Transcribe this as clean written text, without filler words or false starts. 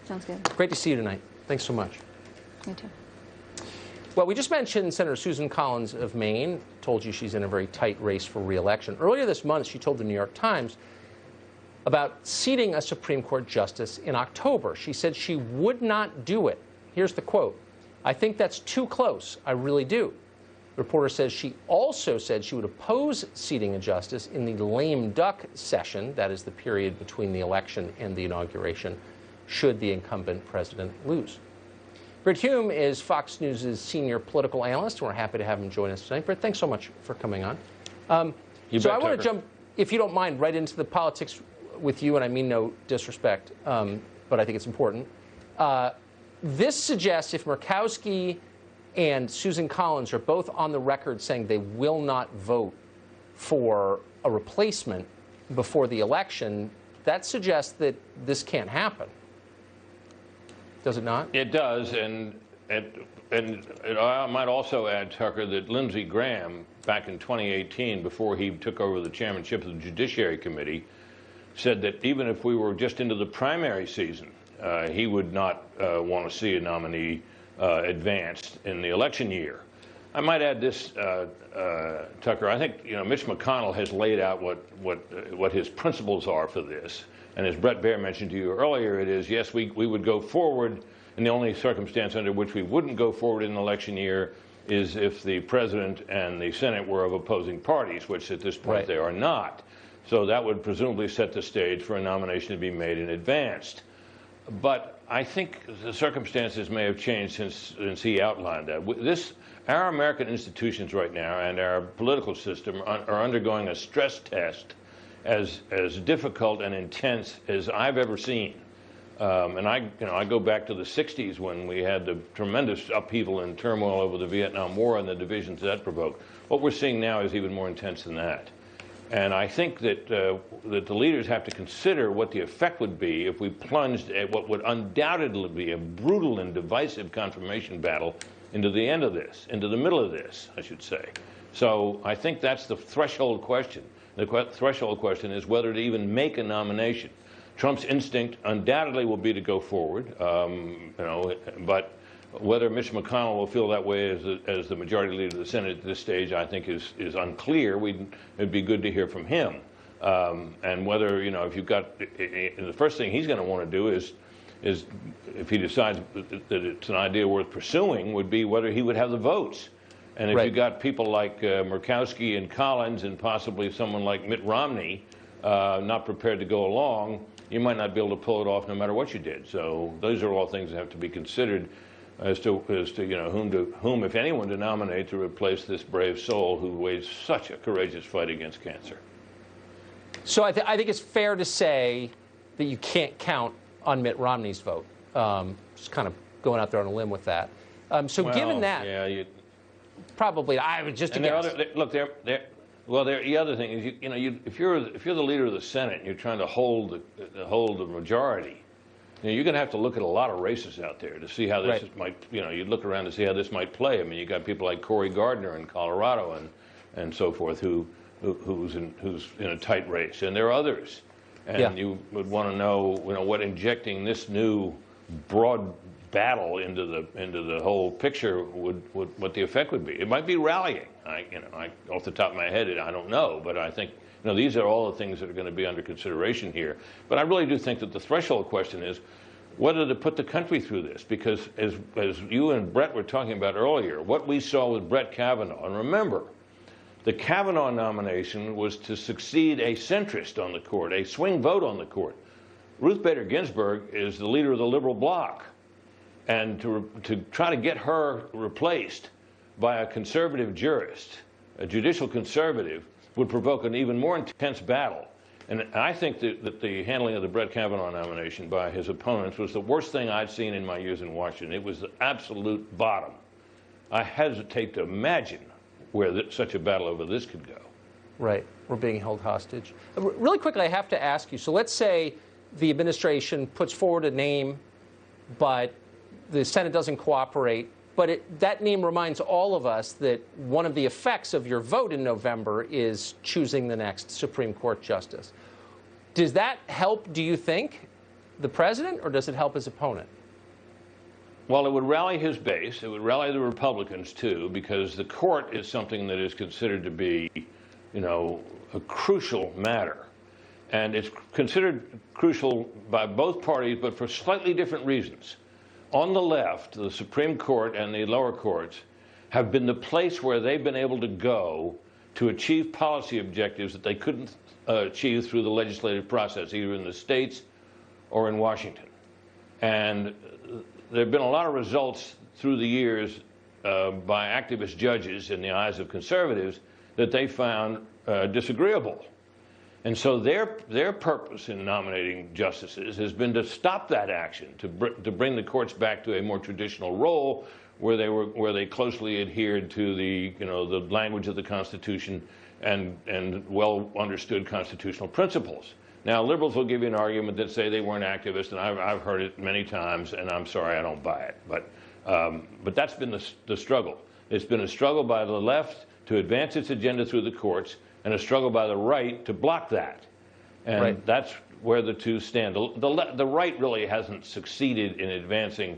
Sounds good. Great to see you tonight. Thanks so much. You too. Well, we just mentioned Senator Susan Collins of Maine. Told you she's in a very tight race for re-election. Earlier this month, she told the New York Times about seating a Supreme Court justice in October. She said she would not do it. Here's the quote. "I think that's too close. I really do." The reporter says she also said she would oppose seating a justice in the lame duck session, that is the period between the election and the inauguration, should the incumbent president lose. Brit Hume is Fox News' senior political analyst, and we're happy to have him join us tonight. Brit, thanks so much for coming on. So I want to jump, if you don't mind, right into the politics with you, and I mean no disrespect, but I think it's important. This suggests if Murkowski and Susan Collins are both on the record saying they will not vote for a replacement before the election, that suggests that this can't happen. Does it not? It does, and I might also add, Tucker, that Lindsey Graham, back in 2018, before he took over the chairmanship of the Judiciary Committee, said that even if we were just into the primary season, he would not want to see a nominee advanced in the election year. I might add this, Tucker. I think Mitch McConnell has laid out what his principles are for this. And as Brett Baer mentioned to you earlier, it is, yes, we would go forward, and the only circumstance under which we wouldn't go forward in an election year is if the president and the Senate were of opposing parties, which at this point they are not. So that would presumably set the stage for a nomination to be made in advance. But I think the circumstances may have changed since he outlined that. Our American institutions right now and our political system are undergoing a stress test as difficult and intense as I've ever seen. And I go back to the 60s when we had the tremendous upheaval and turmoil over the Vietnam War and the divisions that provoked. What we're seeing now is even more intense than that. And I think that that the leaders have to consider what the effect would be if we plunged at what would undoubtedly be a brutal and divisive confirmation battle into the end of this, into the middle of this, I should say. So I think that's the threshold question. The threshold question is whether to even make a nomination. Trump's instinct undoubtedly will be to go forward, but whether Mitch McConnell will feel that way as the majority leader of the Senate at this stage, I think is unclear. It'd be good to hear from him. And whether, if you've got, the first thing he's going to want to do is if he decides that it's an idea worth pursuing, would be whether he would have the votes. And if you've got people like Murkowski and Collins and possibly someone like Mitt Romney not prepared to go along, you might not be able to pull it off no matter what you did. So those are all things that have to be considered as to whom, if anyone, to nominate to replace this brave soul who waged such a courageous fight against cancer. So I think it's fair to say that you can't count on Mitt Romney's vote. Just kind of going out there on a limb with that. Given that, yeah, probably I would just guess. The other thing is, if you're the leader of the Senate and you're trying to hold the majority, you're going to have to look at a lot of races out there to see how this might. You look around to see how this might play. I mean, you got people like Cory Gardner in Colorado and so forth who's in a tight race, and there are others. And you would want to know, what injecting this new broad battle into the whole picture what the effect would be. It might be rallying. Off the top of my head, I don't know, but I think these are all the things that are going to be under consideration here. But I really do think that the threshold question is whether to put the country through this, because as you and Brett were talking about earlier, what we saw with Brett Kavanaugh, and remember, the Kavanaugh nomination was to succeed a centrist on the court, a swing vote on the court. Ruth Bader Ginsburg is the leader of the liberal bloc. And to try to get her replaced by a conservative jurist, a judicial conservative, would provoke an even more intense battle. And I think that the handling of the Brett Kavanaugh nomination by his opponents was the worst thing I'd seen in my years in Washington. It was the absolute bottom. I hesitate to imagine where such a battle over this could go. Right. We're being held hostage. Really quickly, I have to ask you, so let's say the administration puts forward a name, but the Senate doesn't cooperate, but that name reminds all of us that one of the effects of your vote in November is choosing the next Supreme Court justice. Does that help, do you think, the president, or does it help his opponent? Well, it would rally his base. It would rally the Republicans, too, because the court is something that is considered to be, you know, a crucial matter. And it's considered crucial by both parties, but for slightly different reasons. On the left, the Supreme Court and the lower courts have been the place where they've been able to go to achieve policy objectives that they couldn't achieve through the legislative process, either in the states or in Washington. And there have been a lot of results through the years by activist judges in the eyes of conservatives that they found disagreeable. And so their purpose in nominating justices has been to stop that action, to bring the courts back to a more traditional role where they closely adhered to the language of the Constitution and well understood constitutional principles. Now, liberals will give you an argument that say they weren't activists, and I've heard it many times, and I'm sorry, I don't buy it. But that's been the struggle. It's been a struggle by the left to advance its agenda through the courts, and a struggle by the right to block that. And that's where the two stand. The right really hasn't succeeded in advancing